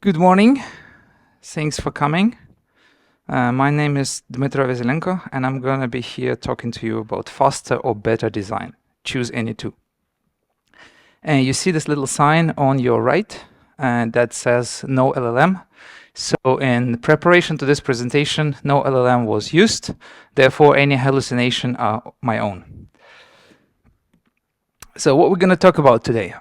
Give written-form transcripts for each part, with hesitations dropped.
Good morning. Thanks for coming. My name is Dmytro Vyazelenko, and I'm going to be here talking to you about faster or better design. Choose any two. And you see this little sign on your right that says no LLM. So in preparation to this presentation, no LLM was used. Therefore, any hallucination are my own. So what we're going to talk about today.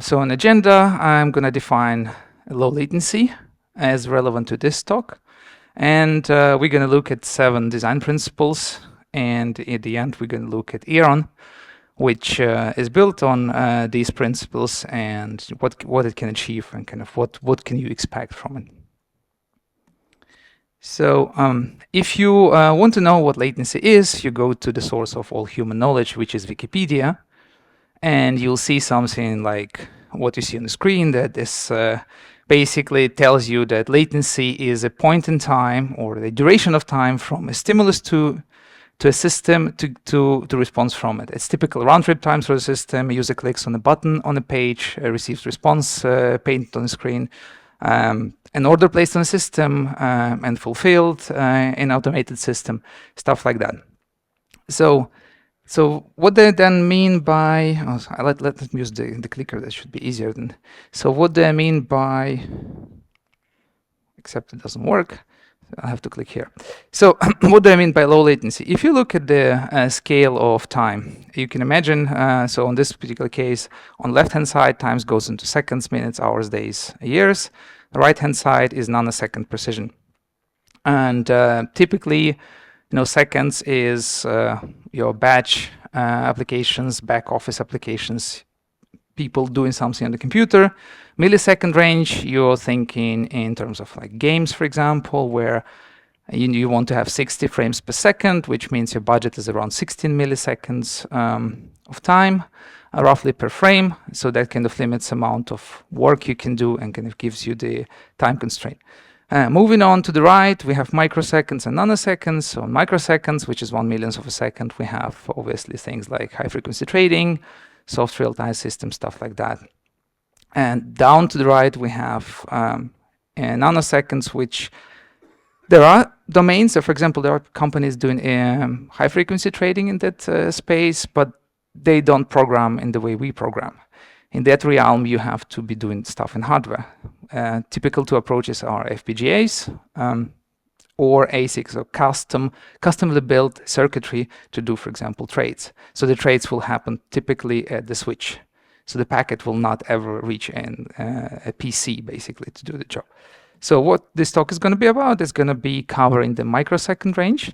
So on agenda, I'm going to define low latency as relevant to this talk. And we're going to look at 7 design principles. And at the end, we're going to look at Aeron, which is built on these principles and what it can achieve and kind of what can you expect from it. So if you want to know what latency is, you go to the source of all human knowledge, which is Wikipedia. And you'll see something like what you see on the screen, that this basically tells you that latency is a point in time or the duration of time from a stimulus to a system to response from it. It's typical round trip times for the system. A user clicks on a button on a page, receives response painted on the screen, an order placed on the system and fulfilled in automated system, stuff like that. So what they then mean by, let me use the clicker, that should be easier than. So what do I mean by, except it doesn't work, I have to click here. So what do I mean by low latency? If you look at the scale of time, you can imagine, so on this particular case, on left-hand side, times goes into seconds, minutes, hours, days, years. The right-hand side is nanosecond precision. And typically, seconds is your batch applications, back office applications, people doing something on the computer. Millisecond range, you're thinking in terms of like games, for example, where you want to have 60 frames per second, which means your budget is around 16 milliseconds of time, roughly per frame. So that kind of limits the amount of work you can do and kind of gives you the time constraint. Moving on to the right, we have microseconds and nanoseconds. So microseconds, which is 1/1,000,000th of a second, we have obviously things like high-frequency trading, soft real-time systems, stuff like that. And down to the right, we have nanoseconds, which there are domains. So for example, there are companies doing high-frequency trading in that space, but they don't program in the way we program. In that realm, you have to be doing stuff in hardware. Typical two approaches are FPGAs or ASICs, or customly built circuitry to do, for example, trades. So the trades will happen typically at the switch. So the packet will not ever reach a PC, basically, to do the job. So what this talk is going to be about is going to be covering the microsecond range.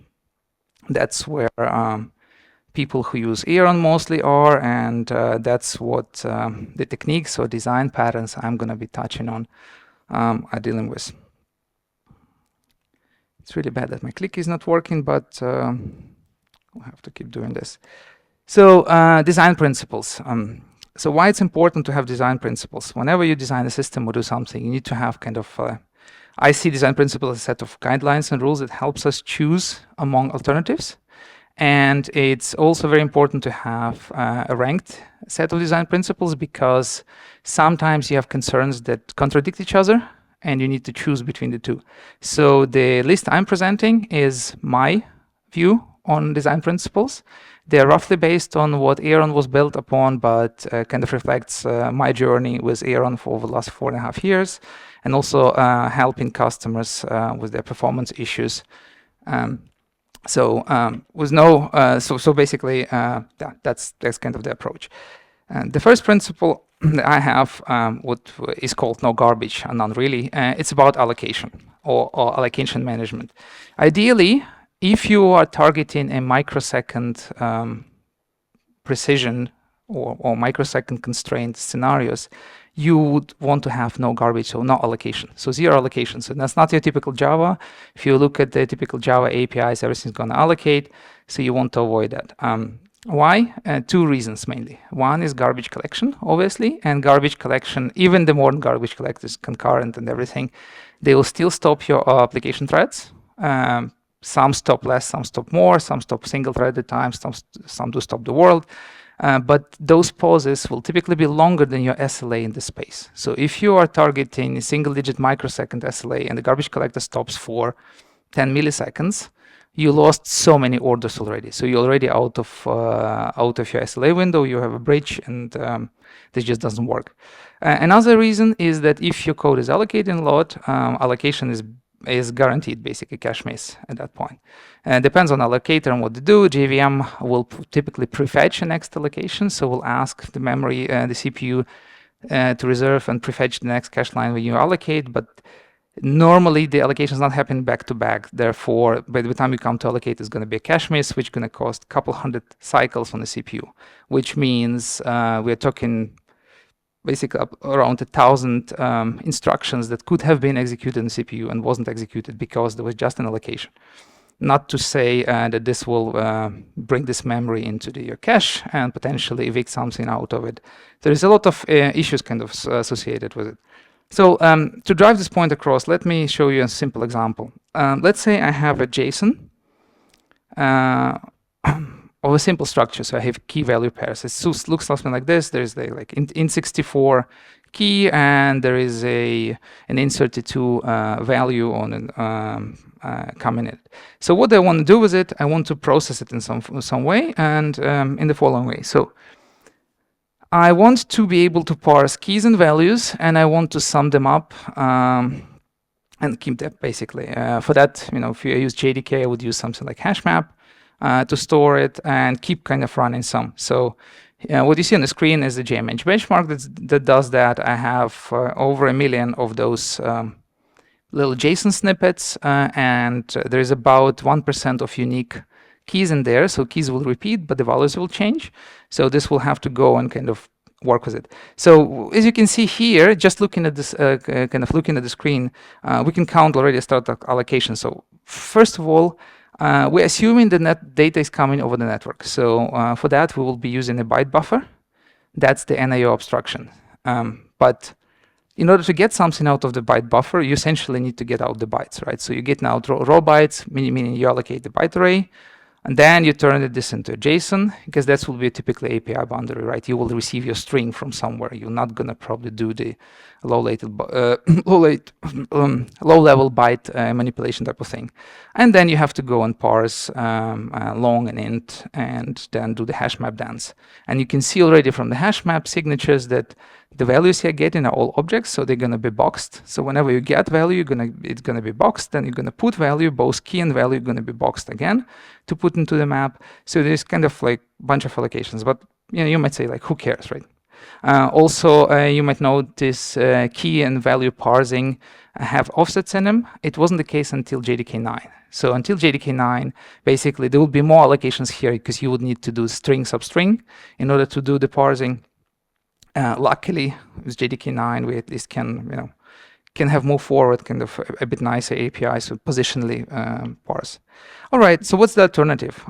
That's where people who use Aeron mostly are, and that's what the techniques or design patterns I'm going to be touching on are dealing with. It's really bad that my click is not working, but we'll have to keep doing this. So design principles. So why it's important to have design principles? Whenever you design a system or do something, you need to have kind of, I see design principles as a set of guidelines and rules that helps us choose among alternatives. And it's also very important to have a ranked set of design principles, because sometimes you have concerns that contradict each other and you need to choose between the two. So the list I'm presenting is my view on design principles. They're roughly based on what Aeron was built upon, but kind of reflects my journey with Aeron for over the last 4.5 years, and also helping customers with their performance issues. So basically, that's kind of the approach. And the first principle that I have, what is called no garbage, and none really. It's about allocation or allocation management. Ideally, if you are targeting a microsecond precision or microsecond constrained scenarios, you would want to have no garbage, so no allocation, so zero allocation. So that's not your typical Java. If you look at the typical Java APIs, everything's going to allocate, so you want to avoid that. Why? 2 reasons mainly. One is garbage collection, obviously, and garbage collection, even the modern garbage collectors, concurrent and everything, they will still stop your application threads. Some stop less, some stop more, some stop single thread at a time, some do stop the world. but those pauses will typically be longer than your SLA in the space. So if you are targeting a single-digit microsecond SLA and the garbage collector stops for 10 milliseconds, you lost so many orders already. So you're already out of your SLA window. You have a breach, and this just doesn't work. Another reason is that if your code is allocated in a lot, allocation is guaranteed, basically cache miss at that point. Depends on allocator and what they do. JVM will typically prefetch a next allocation, so we'll ask the memory, the CPU, to reserve and prefetch the next cache line when you allocate, but normally the allocation is not happening back to back. Therefore, by the time you come to allocate, it's going to be a cache miss, which is going to cost a couple hundred cycles on the CPU, which means we're talking basically around 1,000 instructions that could have been executed in the CPU and wasn't executed because there was just an allocation. Not to say that this will bring this memory into your cache and potentially evict something out of it. There is a lot of issues kind of associated with it. So to drive this point across, let me show you a simple example. Let's say I have a JSON of a simple structure. So I have key value pairs. It looks something like this. There's the like int64 key, and there is an int32 value on an coming in. So what I want to do with it, I want to process it in some way, and in the following way. So I want to be able to parse keys and values, and I want to sum them up and keep that basically. For that, if you use JDK, I would use something like hashmap to store it and keep kind of running some. So what you see on the screen is the JMH benchmark that does that. I have over 1 million of those little JSON snippets, and there is about 1% of unique keys in there. So keys will repeat, but the values will change. So this will have to go and kind of work with it. So as you can see here, just looking at this, looking at the screen, we can count already start allocation. So first of all, we're assuming the net data is coming over the network. So for that, we will be using a byte buffer. That's the NIO abstraction. But in order to get something out of the byte buffer, you essentially need to get out the bytes, right? So you get now raw bytes, meaning you allocate the byte array, and then you turn this into a JSON, because that will be a typically API boundary, right? You will receive your string from somewhere. You're not gonna probably do the low-level byte manipulation type of thing. And then you have to go and parse long and int, and then do the hash map dance. And you can see already from the hash map signatures that the values you're getting are all objects, so they're gonna be boxed. So whenever you get value, it's gonna be boxed. Then you're gonna put value, both key and value are gonna be boxed again to put into the map. So there's kind of like a bunch of allocations, but you might say like, who cares, right? Also, you might notice key and value parsing have offsets in them. It wasn't the case until JDK 9. So until JDK 9, basically there will be more allocations here because you would need to do string substring in order to do the parsing. Luckily, with JDK 9, we at least can have moved forward kind of a bit nicer APIs to positionally parse. All right, so what's the alternative?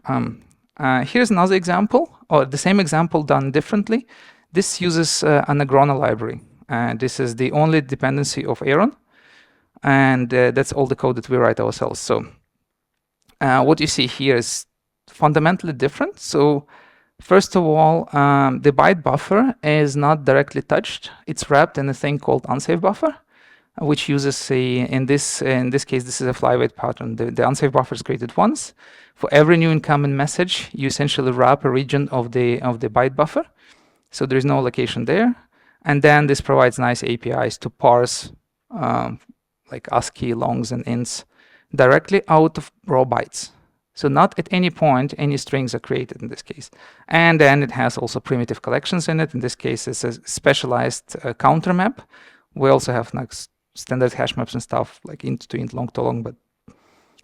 Here's another example, or the same example done differently. This uses an Agrona library. This is the only dependency of Aeron, and that's all the code that we write ourselves. So what you see here is fundamentally different. So first of all, the byte buffer is not directly touched. It's wrapped in a thing called unsafe buffer, which uses in this case, this is a flyweight pattern. The unsafe buffer is created once. For every new incoming message, you essentially wrap a region of the byte buffer. So there is no allocation there. And then this provides nice APIs to parse like ASCII, longs, and ints directly out of raw bytes. So not at any point any strings are created in this case. And then it has also primitive collections in it. In this case, it's a specialized counter map. We also have like standard hash maps and stuff like int to int, long to long, but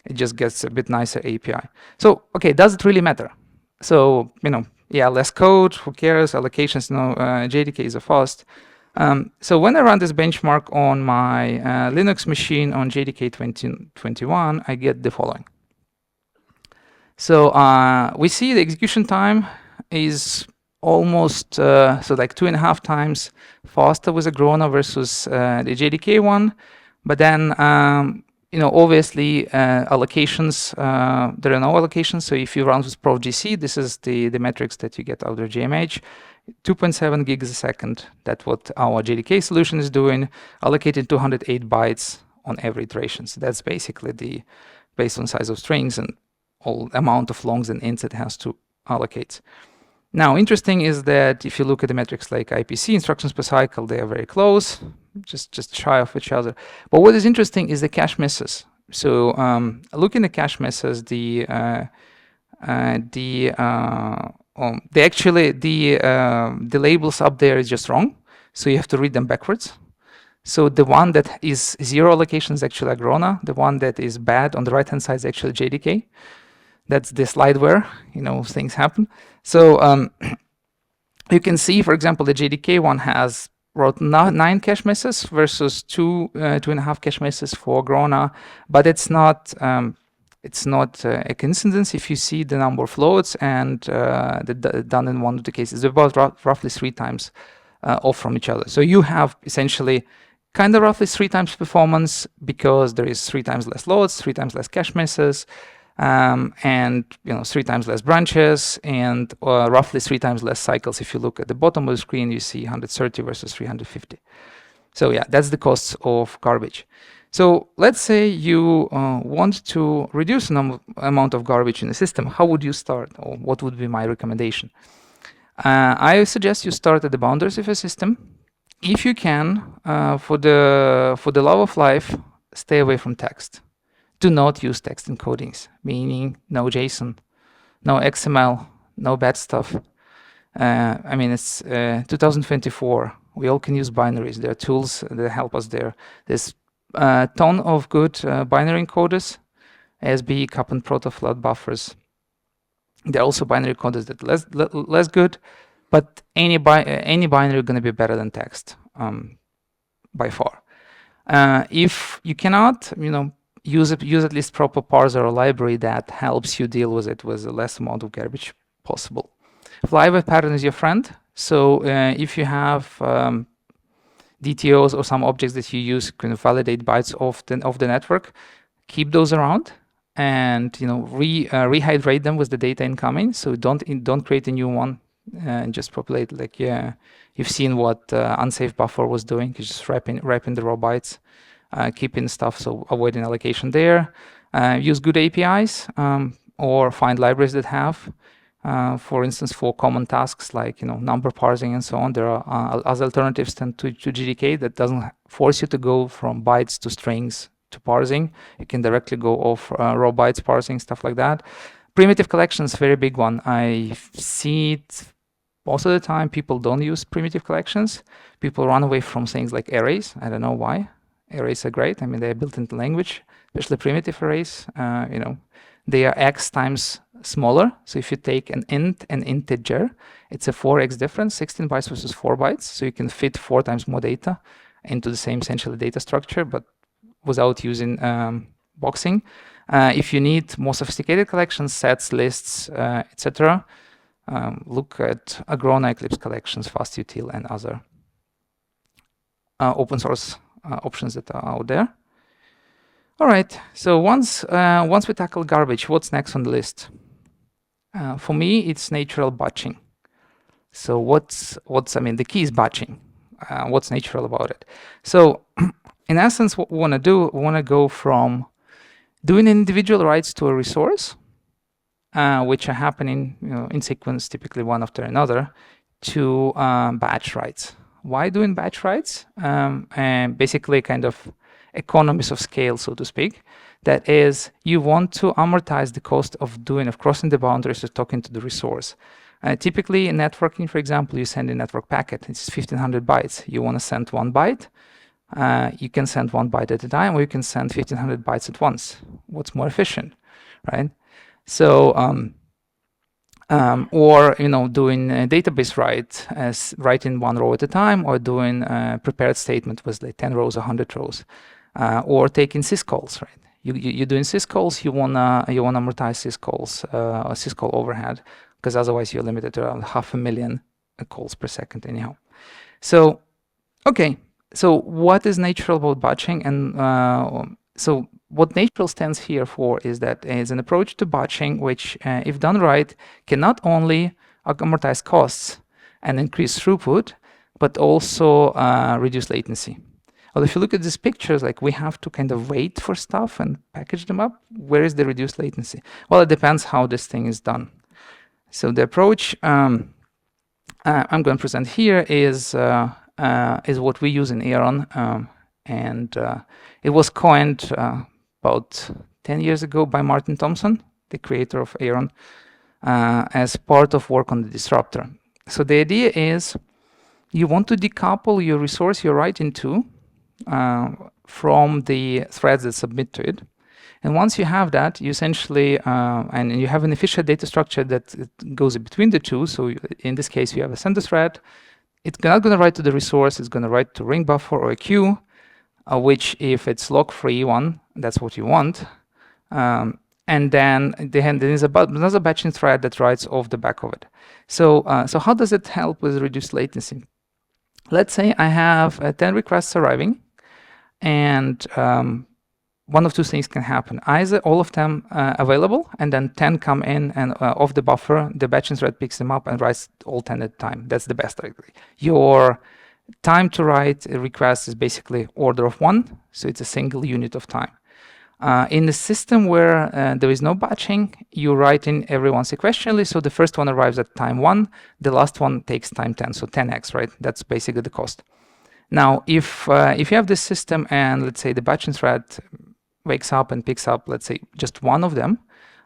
it just gets a bit nicer API. So, okay, does it really matter? So, yeah, less code, who cares? Allocations, JDKs are fast. So when I run this benchmark on my Linux machine on JDK 2021, I get the following. So we see the execution time is almost so like 2.5 times faster with Agrona versus the JDK one. But then obviously allocations, there are no allocations. So if you run with ProfGC, this is the metrics that you get out of GMH. 2.7 gigs a second. That's what our JDK solution is doing, allocated 208 bytes on every iteration. So that's basically the based on size of strings and all amount of longs and ints it has to allocate. Now, interesting is that if you look at the metrics like IPC, instructions per cycle, they are very close, just shy of each other. But what is interesting is the cache misses. So looking at cache misses, the labels up there is just wrong. So you have to read them backwards. So the one that is 0 allocation is actually Agrona. The one that is bad on the right-hand side is actually JDK. That's the slide where, things happen. So you can see, for example, the JDK one wrote 9 cache misses versus 2.5 cache misses for Agrona, but it's not a coincidence. If you see the number of floats and done in one of the cases, about roughly 3 times off from each other. So you have essentially kind of roughly 3 times performance because there is 3 times less loads, 3 times less cache misses, and 3 times less branches, and roughly 3 times less cycles. If you look at the bottom of the screen, you see 130 versus 350. So yeah, that's the costs of garbage. So let's say you want to reduce the amount of garbage in the system. How would you start, or what would be my recommendation? I suggest you start at the boundaries of your system. If you can, for the love of life, stay away from text. Do not use text encodings, meaning no JSON, no XML, no bad stuff. It's 2024. We all can use binaries. There are tools that help us there. There's a ton of good binary encoders, ASB, CAP, and protofloat buffers. There are also binary encoders that are less good, but any binary is going to be better than text by far. If you cannot, use at least proper parser or library that helps you deal with it with the less amount of garbage possible. Flyaway pattern is your friend. So if you have DTOs or some objects that you use can validate bytes of the network, keep those around and rehydrate them with the data incoming. So don't create a new one and just populate like you've seen what unsafe buffer was doing. You just wrapping the raw bytes, keeping stuff, so avoiding allocation there. Use good APIs or find libraries that have. For instance, for common tasks like number parsing and so on, there are other alternatives to GDK that doesn't force you to go from bytes to strings to parsing. You can directly go off raw bytes parsing, stuff like that. Primitive collections, very big one. I see it most of the time. People don't use primitive collections. People run away from things like arrays. I don't know why. Arrays are great. I mean, they're built into language, especially primitive arrays. They are x times smaller. So if you take an integer, it's a 4x difference, 16 bytes versus 4 bytes. So you can fit 4 times more data into the same essentially data structure, but without using boxing. If you need more sophisticated collections, sets, lists, etc., look at Agrona, Eclipse collections, FastUtil, and other open source options that are out there. All right, so once we tackle garbage, what's next on the list? For me, it's natural batching. So the key is batching. What's natural about it? So in essence, what we want to do, we want to go from doing individual writes to a resource, which are happening in sequence, typically one after another, to batch writes. Why doing batch writes? And basically kind of economies of scale, so to speak. That is, you want to amortize the cost of crossing the boundaries of talking to the resource. Typically in networking, for example, you send a network packet. It's 1500 bytes. You want to send 1 byte. You can send 1 byte at a time, or you can send 1500 bytes at once. What's more efficient, right? So, or doing a database write, as writing 1 row at a time, or doing a prepared statement with like 10 rows, 100 rows, or taking syscalls, right? You're doing syscalls. You wanna amortize syscalls, or syscall overhead, because otherwise you're limited to around 500,000 calls per second anyhow. So, okay. So what is natural about batching? And so what natural stands here for is that it's an approach to batching which, if done right, can not only amortize costs and increase throughput, but also reduce latency. Well, if you look at these pictures, like we have to kind of wait for stuff and package them up. Where is the reduced latency? Well, it depends how this thing is done. So the approach I'm going to present here is what we use in Aeron, and it was coined about 10 years ago by Martin Thompson, the creator of Aeron, as part of work on the disruptor. So the idea is you want to decouple your resource you're writing to from the threads that submit to it. And once you have that, you essentially, and you have an efficient data structure that goes between the two. So in this case, you have a sender thread. It's not going to write to the resource. It's going to write to ring buffer or a queue, which if it's lock-free one, that's what you want. And then there's another batching thread that writes off the back of it. So how does it help with reduced latency? Let's say I have 10 requests arriving, and one of two things can happen. Either all of them available, and then 10 come in and off the buffer, the batching thread picks them up and writes all 10 at a time. That's the best, actually. Your time to write a request is basically order of 1, so it's a single unit of time. In a system where there is no batching, you write in everyone sequentially, so the first one arrives at time 1, the last one takes time 10, so 10x, right? That's basically the cost. Now, if you have this system and let's say the batching thread wakes up and picks up, let's say, just one of them,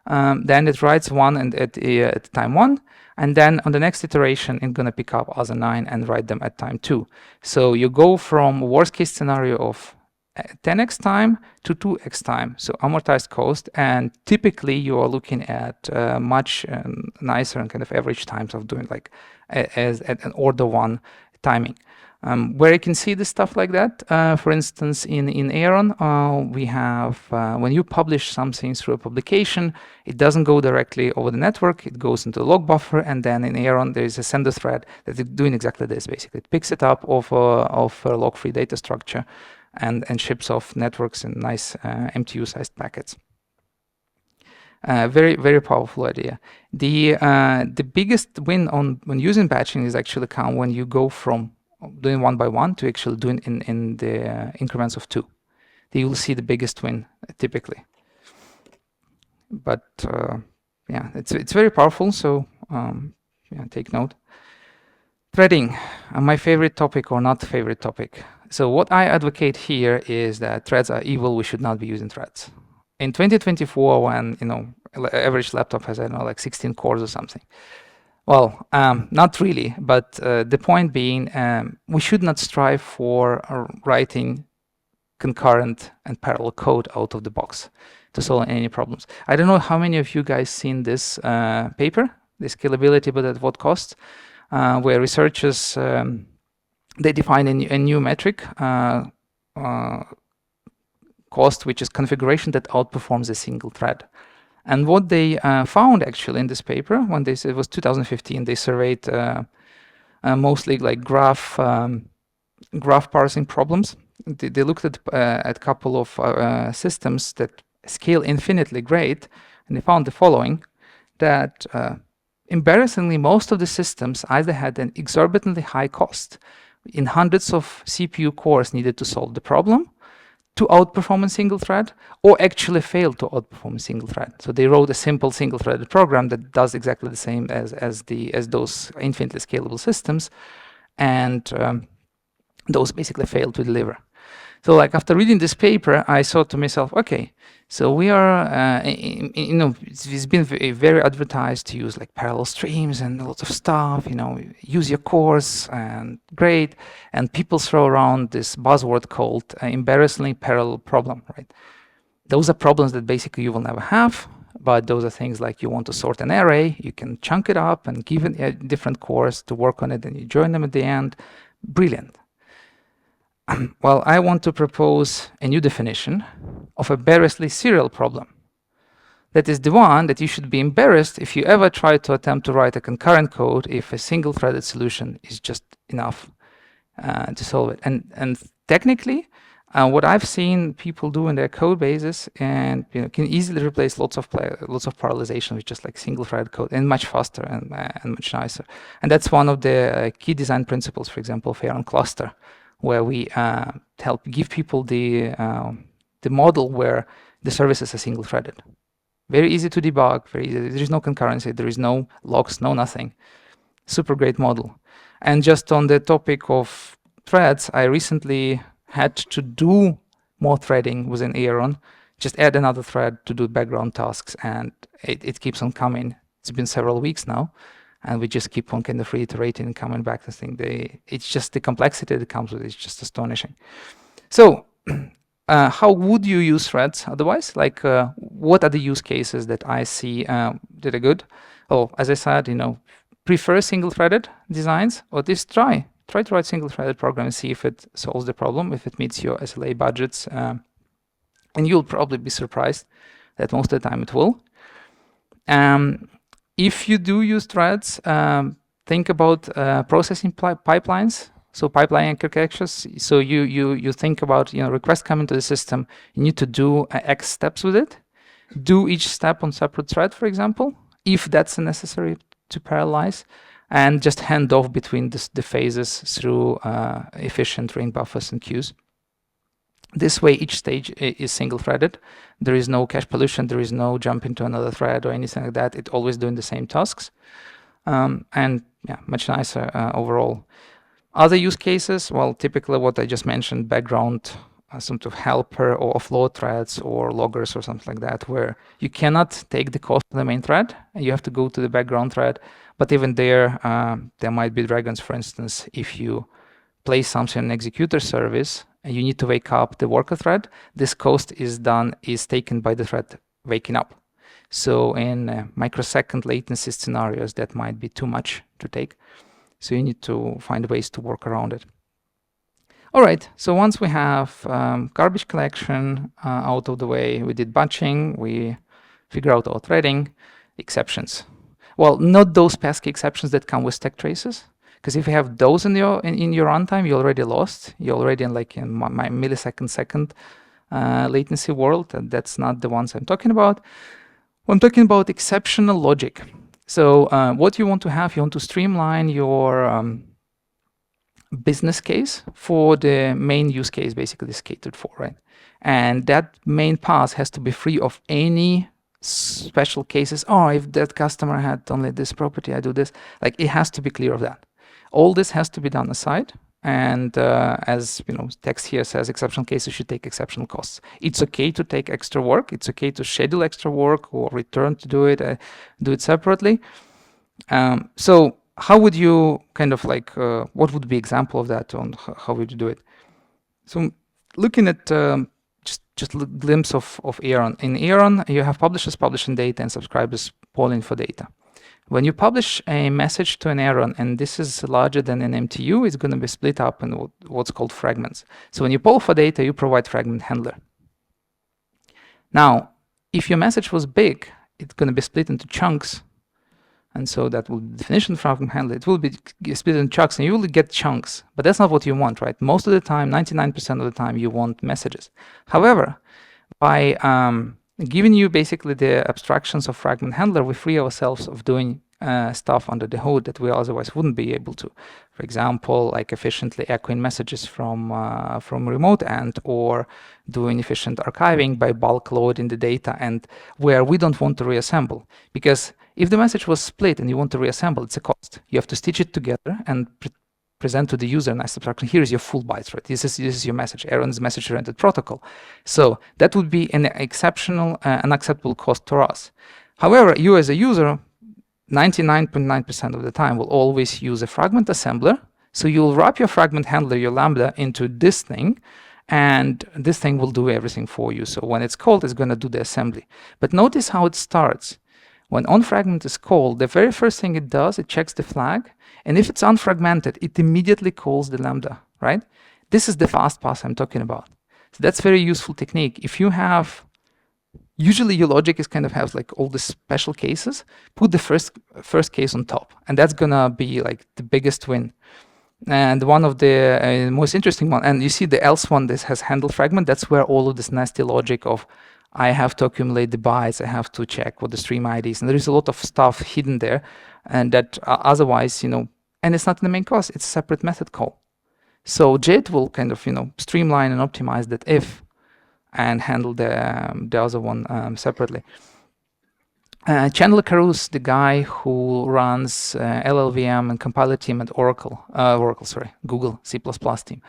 then it writes one and at time 1, and then on the next iteration, it's going to pick up other 9 and write them at time 2. So you go from worst case scenario of 10x time to 2x time, so amortized cost, and typically you are looking at much nicer and kind of average times of doing like as at an order 1 timing. Where you can see this stuff like that, for instance, in Aeron, we have, when you publish something through a publication, it doesn't go directly over the network, it goes into the log buffer, and then in Aeron there is a sender thread that is doing exactly this, basically. It picks it up off a log-free data structure and ships off networks in nice MTU-sized packets. Very, very powerful idea. The biggest win when using batching is actually come when you go from doing 1 by 1 to actually doing in the increments of 2. You will see the biggest win typically. But yeah, it's very powerful. So yeah, take note. Threading, my favorite topic or not favorite topic. So what I advocate here is that threads are evil. We should not be using threads. In 2024, when average laptop has, I don't know, like 16 cores or something. Well, not really, but the point being, we should not strive for writing concurrent and parallel code out of the box to solve any problems. I don't know how many of you guys seen this paper, the scalability, but at what cost, where researchers, they define a new metric, cost, which is configuration that outperforms a single thread. And what they found actually in this paper, when it was 2015, they surveyed mostly like graph parsing problems. They looked at a couple of systems that scale infinitely great, and they found the following: that embarrassingly, most of the systems either had an exorbitantly high cost in hundreds of CPU cores needed to solve the problem, to outperform a single thread, or actually fail to outperform a single thread. So they wrote a simple single-threaded program that does exactly the same as those infinitely scalable systems, and those basically fail to deliver. So like after reading this paper, I thought to myself, okay, so we are, it's been very advertised to use like parallel streams and lots of stuff, use your cores and great. And people throw around this buzzword called embarrassingly parallel problem, right? Those are problems that basically you will never have, but those are things like you want to sort an array, you can chunk it up and give it different cores to work on it, and you join them at the end. Brilliant. Well, I want to propose a new definition of a embarrassingly serial problem. That is the one that you should be embarrassed if you ever try to attempt to write a concurrent code if a single-threaded solution is just enough to solve it. And technically, What I've seen people do in their code bases, and can easily replace lots of parallelization with just like single-threaded code, and much faster and much nicer. And that's one of the key design principles, for example, of Aeron cluster, where we help give people the model where the services are single-threaded. Very easy to debug. Very easy. There is no concurrency. There is no logs. No nothing. Super great model. And just on the topic of threads, I recently had to do more threading within Aeron, just add another thread to do background tasks, and it keeps on coming. It's been several weeks now, and we just keep on kind of reiterating and coming back to things. It's just the complexity that comes with it is just astonishing. So how would you use threads otherwise? Like, what are the use cases that I see that are good? Oh, as I said, prefer single-threaded designs, or at least try to write single-threaded program and see if it solves the problem, if it meets your SLA budgets. And you'll probably be surprised that most of the time it will. If you do use threads, think about processing pipelines. So pipeline architectures. So you think about request coming to the system. You need to do X steps with it. Do each step on separate thread, for example, if that's necessary to parallelize, and just hand off between the phases through efficient ring buffers and queues. This way, each stage is single-threaded. There is no cache pollution. There is no jump into another thread or anything like that. It's always doing the same tasks, and yeah, much nicer overall. Other use cases, well, typically what I just mentioned, background, some sort of helper or offload threads or loggers or something like that, where you cannot take the cost of the main thread and you have to go to the background thread. But even there might be dragons, for instance, if you place something in executor service and you need to wake up the worker thread, this cost is taken by the thread waking up. So in microsecond latency scenarios, that might be too much to take. So you need to find ways to work around it. All right, so once we have garbage collection out of the way, we did batching, we figure out our threading, exceptions. Well, not those pesky exceptions that come with stack traces, because if you have those in your runtime, you're already lost. You're already in my millisecond latency world, and that's not the ones I'm talking about. I'm talking about exceptional logic. So what you want to streamline your business case for the main use case basically is catered for, right? And that main path has to be free of any special cases. Oh, if that customer had only this property, I do this. Like, it has to be clear of that. All this has to be done aside. And as text here says, exceptional cases should take exceptional costs. It's okay to take extra work. It's okay to schedule extra work or return to do it separately. So how would you kind of what would be example of that on how would you do it? So looking at just a glimpse of Aeron. In Aeron, you have publishers publishing data and subscribers polling for data. When you publish a message to an Aeron, and this is larger than an MTU, it's going to be split up in what's called fragments. So when you poll for data, you provide fragment handler. Now, if your message was big, it's going to be split into chunks. And so that will be the definition of fragment handler. It will be split into chunks, and you will get chunks. But that's not what you want, right? Most of the time, 99% of the time, you want messages. However, by giving you basically the abstractions of fragment handler, we free ourselves of doing stuff under the hood that we otherwise wouldn't be able to. For example, like efficiently echoing messages from remote end, or doing efficient archiving by bulk loading the data, and where we don't want to reassemble. Because if the message was split and you want to reassemble, it's a cost. You have to stitch it together and present to the user a nice abstraction. Here is your full bytes, right? This is your message. Aeron's message-oriented protocol. So that would be an exceptional, unacceptable cost to us. However, you as a user, 99.9% of the time will always use a fragment assembler. So you'll wrap your fragment handler, your Lambda, into this thing, and this thing will do everything for you. So when it's called, it's going to do the assembly. But notice how it starts. When onFragment is called, the very first thing it does, it checks the flag, and if it's unfragmented, it immediately calls the Lambda, right? This is the fast pass I'm talking about. So that's a very useful technique. If you have, usually your logic is kind of has like all the special cases, put the first case on top, and that's gonna be like the biggest win. And one of the most interesting one, and you see the else one, this has handle fragment. That's where all of this nasty logic of I have to accumulate the bytes, I have to check what the stream ID is, and there is a lot of stuff hidden there, and that otherwise, and it's not in the main class, it's a separate method call. So JIT will kind of, streamline and optimize that if, and handle the other one separately. Chandler Caruso, the guy who runs LLVM and compiler team at Google C++ team.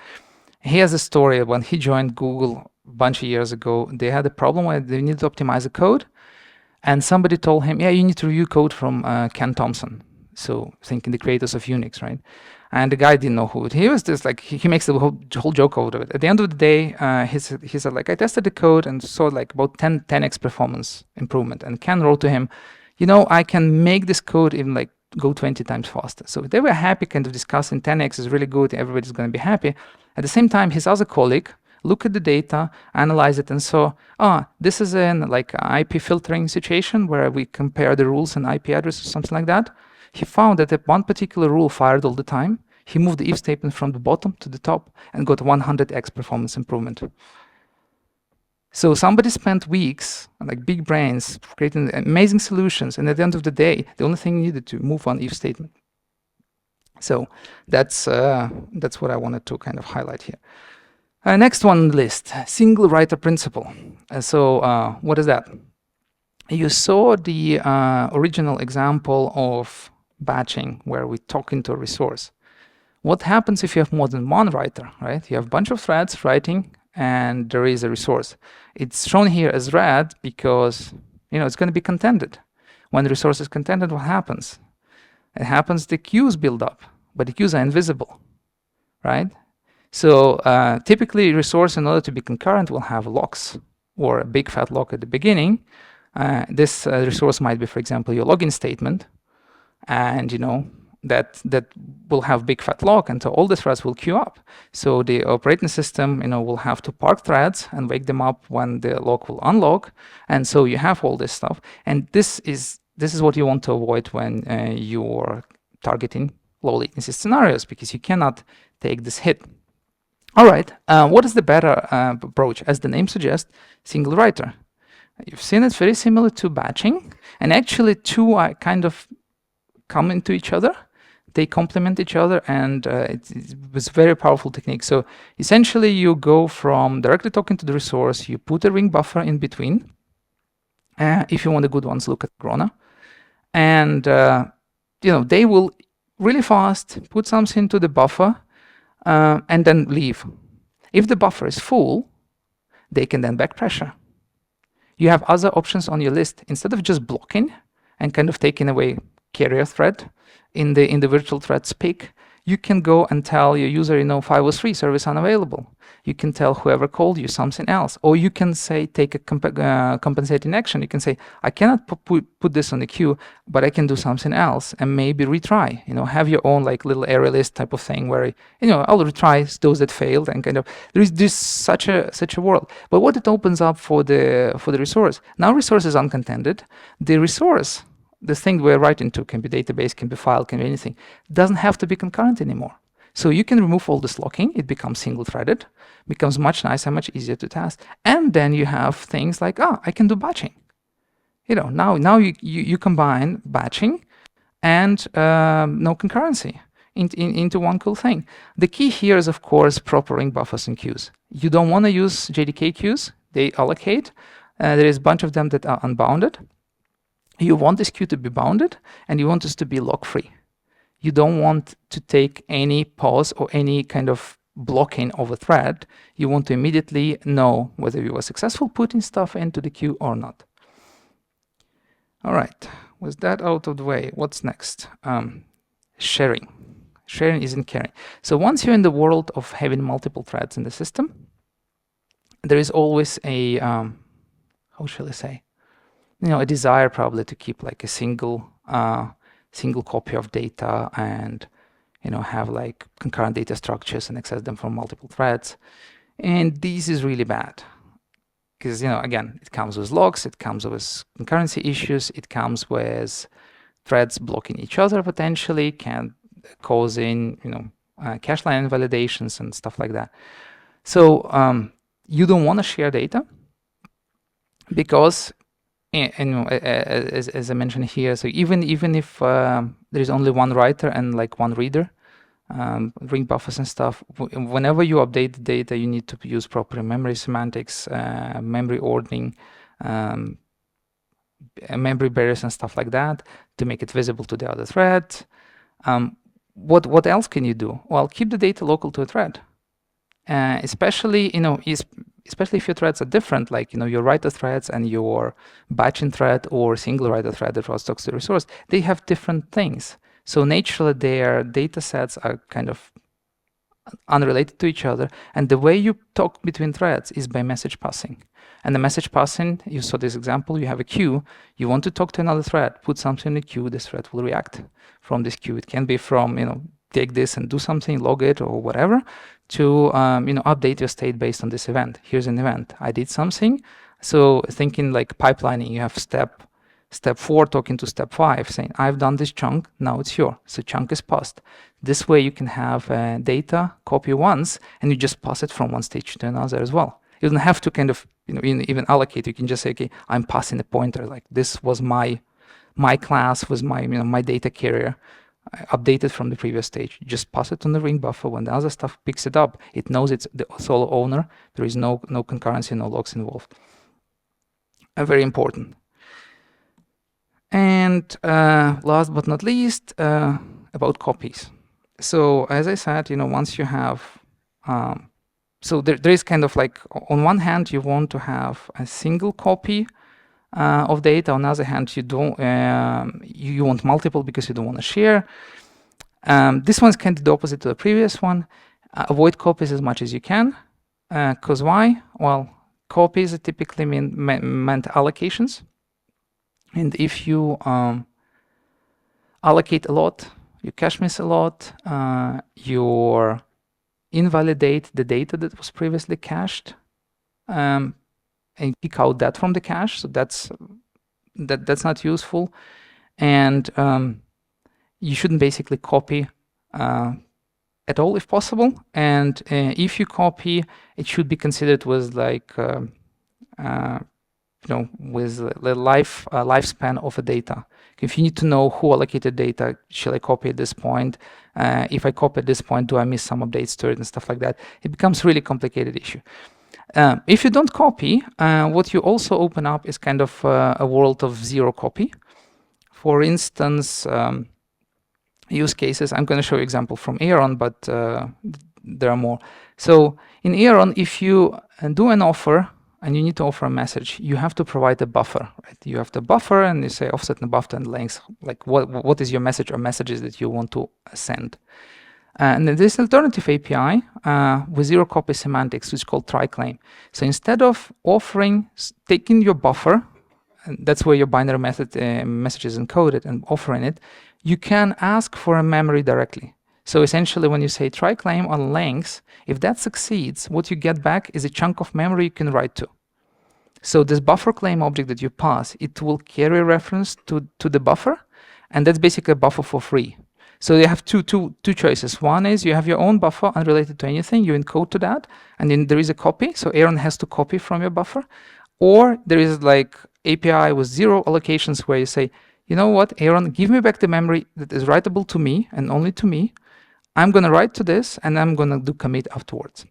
He has a story when he joined Google a bunch of years ago. They had a problem where they needed to optimize the code, and somebody told him, yeah, you need to review code from Ken Thompson. So thinking the creators of Unix, right? And the guy didn't know who it. He was just like, he makes the whole joke out of it. At the end of the day, he said like, I tested the code and saw like about 10x performance improvement. And Ken wrote to him, I can make this code even like go 20 times faster. So they were happy, kind of discussing 10x is really good. Everybody's going to be happy. At the same time, his other colleague looked at the data, analyzed it, and saw, this is an like IP filtering situation where we compare the rules and IP address or something like that. He found that if one particular rule fired all the time, he moved the if statement from the bottom to the top and got 100x performance improvement. So somebody spent weeks, like big brains, creating amazing solutions, and at the end of the day, the only thing needed to move one if statement. So that's what I wanted to kind of highlight here. Next one on the list, single writer principle. So what is that? You saw the original example of batching where we talk into a resource. What happens if you have more than one writer, right? You have a bunch of threads writing and there is a resource. It's shown here as red because, it's going to be contended. When the resource is contended, what happens? It happens the queues build up, but the queues are invisible, right? So typically resource, in order to be concurrent, will have locks or a big fat lock at the beginning. This resource might be, for example, your login statement, and that will have big fat lock, and so all the threads will queue up. So the operating system, will have to park threads and wake them up when the lock will unlock, and so you have all this stuff. And this is what you want to avoid when you're targeting low latency scenarios, because you cannot take this hit. All right, what is the better approach? As the name suggests, single writer. You've seen it's very similar to batching, and actually two are kind of come into each other. They complement each other, and it was a very powerful technique. So essentially, you go from directly talking to the resource, you put a ring buffer in between. If you want the good ones, look at Grona. And they will really fast put something into the buffer and then leave. If the buffer is full, they can then back pressure. You have other options on your list. Instead of just blocking and kind of taking away carrier thread in the virtual threads peak, you can go and tell your user, 503 service unavailable. You can tell whoever called you something else, or you can say take a compensating action. You can say, I cannot put this on the queue, but I can do something else and maybe retry. Have your own like little array list type of thing where I'll retry those that failed, and kind of there is such a world. But what it opens up for the resource, now resource is uncontended. The resource, the thing we're writing to, can be database, can be file, can be anything, doesn't have to be concurrent anymore. So you can remove all this locking, it becomes single-threaded, becomes much nicer, much easier to test. And then you have things like, I can do batching. Now you combine batching and no concurrency into one cool thing. The key here is, of course, proper ring buffers and queues. You don't want to use JDK queues, they allocate. There is a bunch of them that are unbounded. You want this queue to be bounded, and you want this to be lock-free. You don't want to take any pause or any kind of blocking of a thread. You want to immediately know whether you were successful putting stuff into the queue or not. All right, with that out of the way, what's next? Sharing. Sharing isn't caring. So once you're in the world of having multiple threads in the system, there is always a, how shall I say? A desire probably to keep like a single copy of data, and have like concurrent data structures and access them from multiple threads. And this is really bad because again, it comes with logs, it comes with concurrency issues, it comes with threads blocking each other potentially, can causing cache line invalidations and stuff like that. So you don't want to share data because, as I mentioned here, so even if there is only one writer and like one reader, ring buffers and stuff, whenever you update the data, you need to use proper memory semantics, memory ordering, memory barriers and stuff like that to make it visible to the other thread. What else can you do? Well, keep the data local to a thread. Especially especially if your threads are different, like your writer threads and your batching thread or single writer thread that was talks to the resource, they have different things. So naturally, their data sets are kind of unrelated to each other, and the way you talk between threads is by message passing. And the message passing, you saw this example, you have a queue, you want to talk to another thread, put something in the queue, this thread will react from this queue. It can be from, take this and do something, log it or whatever, to update your state based on this event. Here's an event, I did something. So thinking like pipelining, you have step 4 talking to step 5, saying, I've done this chunk, now it's yours. So chunk is passed. This way you can have data copy once, and you just pass it from one stage to another as well. You don't have to kind of, even allocate. You can just say, okay, I'm passing a pointer, like this was my class, was my, my data carrier, updated from the previous stage. You just pass it on the ring buffer. When the other stuff picks it up, it knows it's the sole owner. There is no concurrency, no logs involved. Very important. And last but not least, about copies. So as I said, once you have, so there is kind of like, on one hand, you want to have a single copy of data. On the other hand, you don't, you want multiple because you don't want to share. This one's kind of the opposite to the previous one. Avoid copies as much as you can. Because why? Well, copies are typically meant allocations. And if you allocate a lot, you cache miss a lot, you invalidate the data that was previously cached, and pick out that from the cache. So that's not useful, and you shouldn't basically copy at all if possible. And if you copy, it should be considered with like with the lifespan of a data. If you need to know who allocated data, shall I copy at this point? If I copy at this point, do I miss some updates to it and stuff like that? It becomes a really complicated issue. If you don't copy, what you also open up is kind of a world of zero copy. For instance, use cases, I'm going to show you an example from Aeron, but there are more. So in Aeron, if you do an offer, and you need to offer a message, you have to provide a buffer, right? You have the buffer, and you say offset and buffer and length, like what is your message or messages that you want to send. And there's an alternative API with zero copy semantics, which is called try-claim. So instead of taking your buffer, and that's where your binary message is encoded, and offering it, you can ask for a memory directly. So essentially, when you say try-claim on length, if that succeeds, what you get back is a chunk of memory you can write to. So this buffer claim object that you pass, it will carry reference to the buffer, and that's basically a buffer for free. So you have two choices. One is you have your own buffer unrelated to anything, you encode to that, and then there is a copy, so Aeron has to copy from your buffer. Or there is like API with zero allocations where you say, you know what, Aeron, give me back the memory that is writable to me and only to me. I'm going to write to this, and I'm going to do commit afterwards.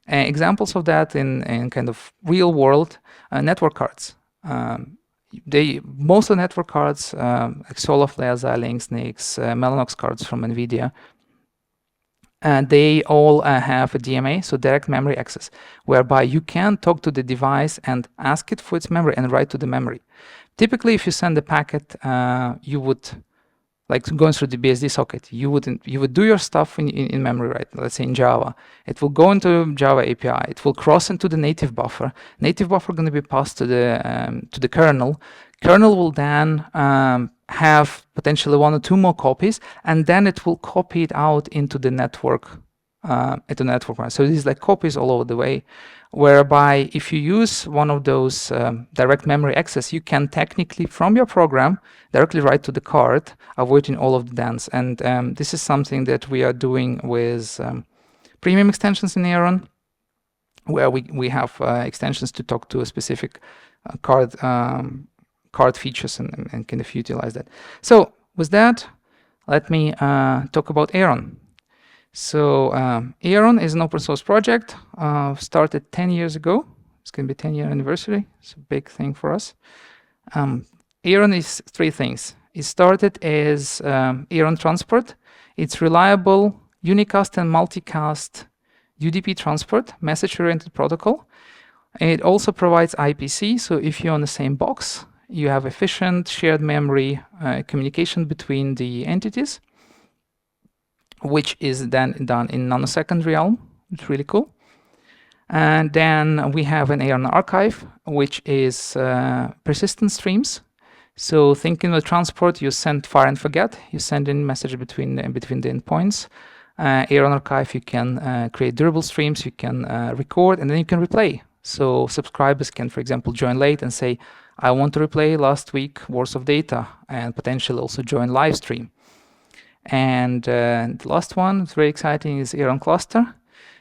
Examples of that in kind of real world network cards. Most of the network cards, like Soloflare, Xilinx, NICs, Mellanox cards from NVIDIA, they all have a DMA, so direct memory access, whereby you can talk to the device and ask it for its memory and write to the memory. Typically, if you send a packet, you would, like going through the BSD socket, you would do your stuff in memory, right? Let's say in Java. It will go into Java API. It will cross into the native buffer. Native buffer going to be passed to the kernel. Kernel will then have potentially 1 or 2 more copies, and then it will copy it out into the network at the network one. So these like copies all over the way, whereby if you use one of those direct memory access, you can technically from your program directly write to the card, avoiding all of the dance. And this is something that we are doing with premium extensions in Aeron, where we have extensions to talk to a specific card features and kind of utilize that. So with that, let me talk about Aeron. So Aeron is an open source project, started 10 years ago. It's going to be 10-year anniversary. It's a big thing for us. Aeron is three things. It started as Aeron Transport. It's reliable unicast and multicast UDP transport, message-oriented protocol. It also provides IPC, so if you're on the same box, you have efficient shared memory communication between the entities, which is then done in nanosecond realm. It's really cool. And then we have an Aeron archive, which is persistent streams. So thinking of transport, you send fire and forget. You send in message between the endpoints. Aeron archive, you can create durable streams, you can record, and then you can replay. So subscribers can, for example, join late and say, I want to replay last week worth of data, and potentially also join live stream. And the last one, it's very exciting, is Aeron Cluster.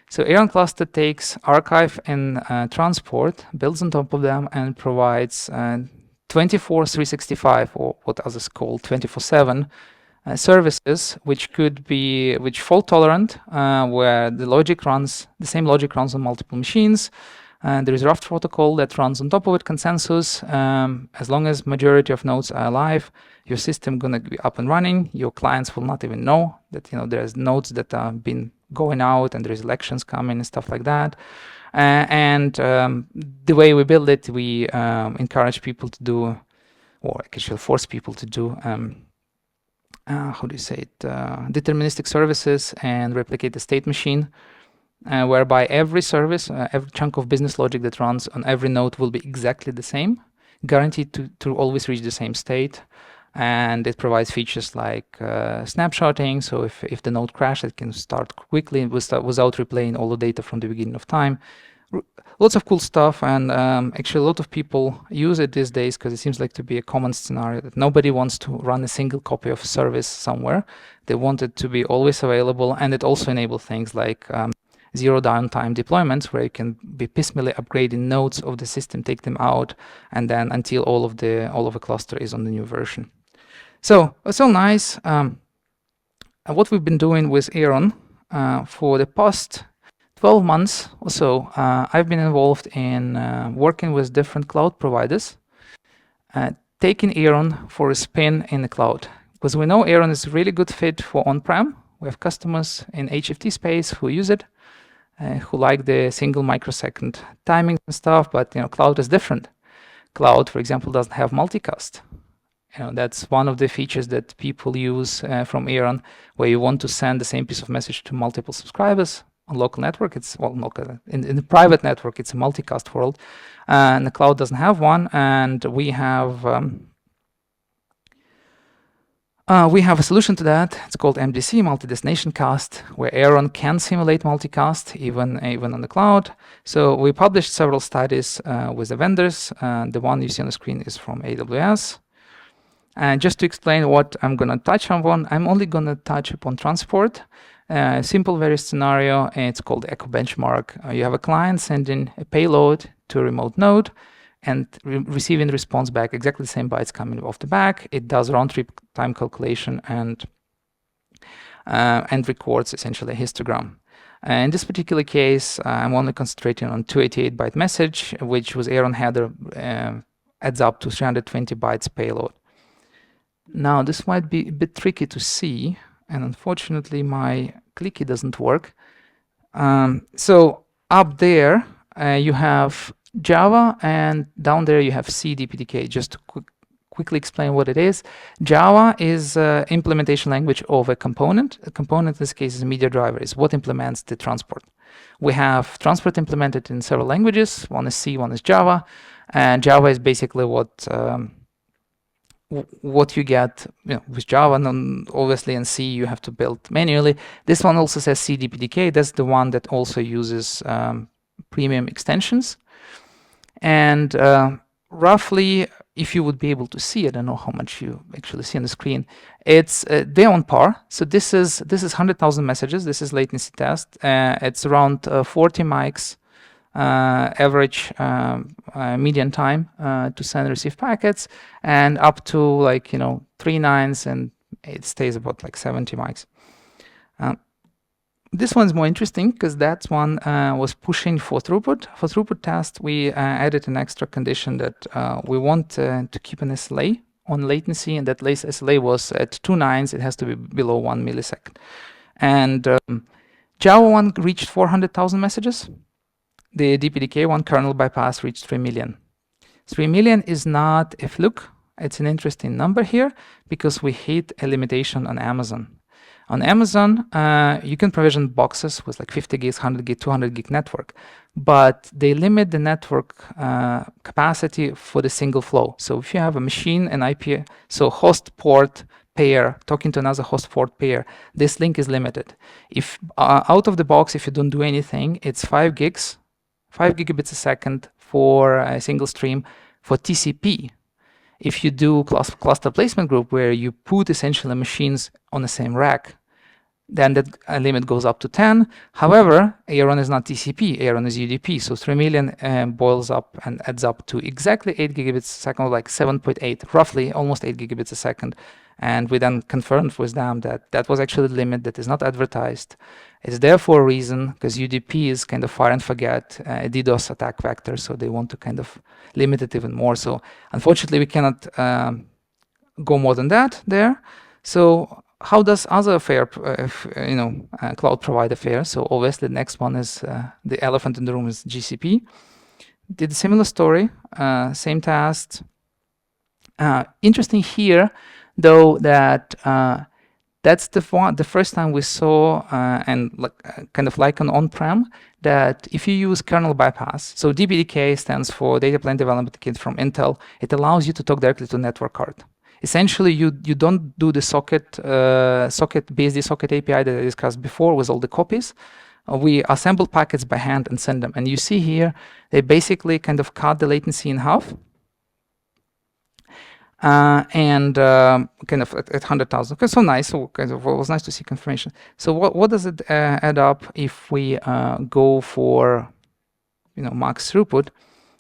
So Aeron Cluster takes archive and transport, builds on top of them, and provides 24/365, or what others call 24/7 services, which fault tolerant, where the same logic runs on multiple machines. And there is a Raft protocol that runs on top of it, consensus. As long as majority of nodes are alive, your system gonna be up and running. Your clients will not even know that there's nodes that have been going out and there's elections coming and stuff like that. The way we build it, we encourage people to do, or actually force people to do, how do you say it, deterministic services and replicate the state machine. Whereby every service, every chunk of business logic that runs on every node will be exactly the same, guaranteed to always reach the same state. And it provides features like snapshotting, so if the node crashes, it can start quickly without replaying all the data from the beginning of time. Lots of cool stuff, and actually a lot of people use it these days because it seems like to be a common scenario that nobody wants to run a single copy of a service somewhere. They want it to be always available, and it also enables things like zero downtime deployments, where you can be piecemeally upgrading nodes of the system, take them out, and then until all of the cluster is on the new version. So it's all nice. What we've been doing with Aeron for the past 12 months or so, I've been involved in working with different cloud providers, taking Aeron for a spin in the cloud, because we know Aeron is a really good fit for on-prem. We have customers in HFT space who use it, who like the single microsecond timing and stuff, but cloud is different. Cloud, for example, doesn't have multicast. That's one of the features that people use from Aeron, where you want to send the same piece of message to multiple subscribers. On local network, in the private network, it's a multicast world, and the cloud doesn't have one. And we have a solution to that. It's called MDC, multi-destination cast, where Aeron can simulate multicast even on the cloud. So we published several studies with the vendors. The one you see on the screen is from AWS. And just to explain what I'm going to touch on, I'm only going to touch upon transport. Simple, very scenario. It's called Echo Benchmark. You have a client sending a payload to a remote node and receiving the response back, exactly the same bytes coming off the back. It does round-trip time calculation and records essentially a histogram. In this particular case, I'm only concentrating on 288-byte message, which with Aeron header adds up to 320 bytes payload. Now, this might be a bit tricky to see, and unfortunately my clicky doesn't work. So up there you have Java, and down there you have C DPDK. Just to quickly explain what it is. Java is implementation language of a component. A component in this case is a media driver, is what implements the transport. We have transport implemented in several languages. One is C, one is Java, and Java is basically what what you get, with Java, and obviously in C you have to build manually. This one also says CDPDK. That's the one that also uses premium extensions. And roughly, if you would be able to see, I don't know how much you actually see on the screen, it's they're on par. So this is 100,000 messages. This is latency test. It's around 40 mics average median time to send and receive packets, and up to like 3 nines, and it stays about like 70 mics. This one's more interesting because that one was pushing for throughput. For throughput test, we added an extra condition that we want to keep an SLA on latency, and that SLA was at 2 nines. It has to be below 1 millisecond. And Java one reached 400,000 messages. The DPDK one, kernel bypass, reached 3 million. 3 million is not a fluke. It's an interesting number here because we hit a limitation on Amazon. On Amazon, you can provision boxes with like 50 gigs, 100 gig, 200 gig network, but they limit the network capacity for the single flow. So if you have a machine, an IP, so host port pair talking to another host port pair, this link is limited. If out of the box, if you don't do anything, it's 5 gigabits a second for a single stream for TCP. If you do cluster placement group where you put essentially machines on the same rack, then that limit goes up to 10. However, Aeron is not TCP, Aeron is UDP, so 3 million boils up and adds up to exactly 8 gigabits a second, like 7.8, roughly almost 8 gigabits a second. And we then confirmed with them that that was actually the limit that is not advertised. It's there for a reason, because UDP is kind of fire and forget, a DDoS attack vector, so they want to kind of limit it even more. So unfortunately, we cannot go more than that there. So how does other cloud provider fare? So obviously the next one is the elephant in the room is GCP. Did a similar story, same task. Interesting here, though, that that's the first time we saw, kind of like an on-prem, that if you use kernel bypass, so DPDK stands for Data Plane Development Kit from Intel, it allows you to talk directly to network card. Essentially, you don't do the BSD socket API that I discussed before with all the copies. We assemble packets by hand and send them. And you see here, they basically kind of cut the latency in half. Kind of at 100,000. Okay, so nice. So kind of, it was nice to see confirmation. So what does it add up if we go for max throughput?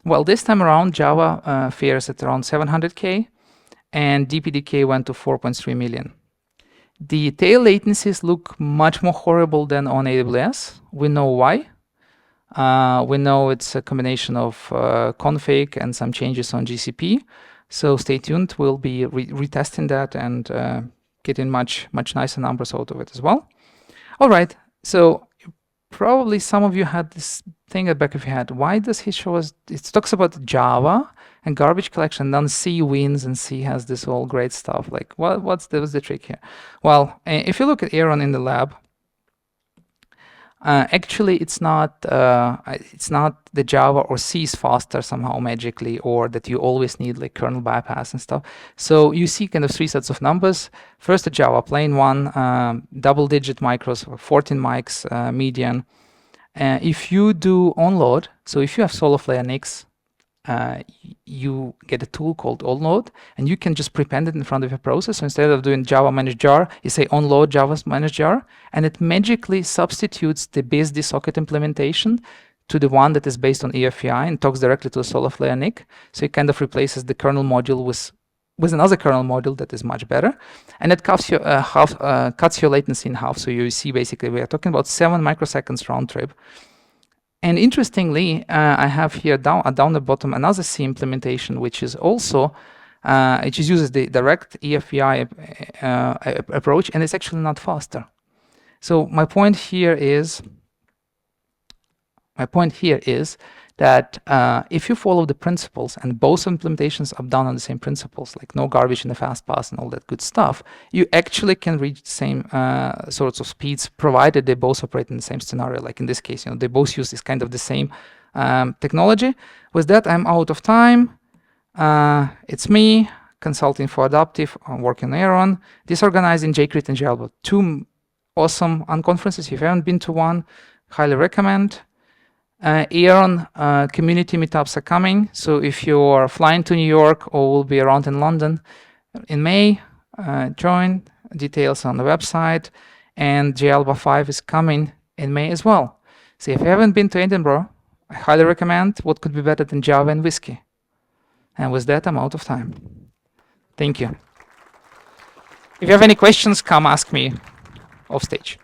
Well, this time around, Java fares at around 700K, and DPDK went to 4.3 million. The tail latencies look much more horrible than on AWS. We know why. We know it's a combination of config and some changes on GCP. So stay tuned. We'll be retesting that and getting much nicer numbers out of it as well. All right. So probably some of you had this thing at the back of your head. Why does he show us? It talks about Java and garbage collection. Then C wins and C has this all great stuff. Like what's the trick here? Well, if you look at Aeron in the lab, actually it's not the Java or C is faster somehow magically, or that you always need like kernel bypass and stuff. So you see kind of 3 sets of numbers. First, the Java plain one, double-digit micros, 14 mics median. If you do onload, so if you have Soloflare NICs, you get a tool called onload, and you can just prepend it in front of your process. So instead of doing Java manage jar, you say onload Java manage jar, and it magically substitutes the BSD socket implementation to the one that is based on EFI and talks directly to the Soloflare NIC. So it kind of replaces the kernel module with another kernel module that is much better, and it cuts your latency in half. So you see basically we are talking about 7 microseconds round trip. And interestingly, I have here down the bottom another C implementation, which is also it just uses the direct EFI approach, and it's actually not faster. So my point here is that if you follow the principles, and both implementations are done on the same principles, like no garbage in the fast pass and all that good stuff, you actually can reach the same sorts of speeds, provided they both operate in the same scenario. Like in this case, they both use this kind of the same technology. With that, I'm out of time. It's me. consulting for adaptive, working on Aeron, disorganized in jQuery and Java. Two awesome unconferences. If you haven't been to one, highly recommend. Aeron community meetups are coming. So if you're flying to New York or will be around in London in May, join. Details on the website. And Jalba 5 is coming in May as well. So if you haven't been to Edinburgh, I highly recommend. What could be better than Java and whiskey? And with that, I'm out of time. Thank you. If you have any questions, come ask me off stage.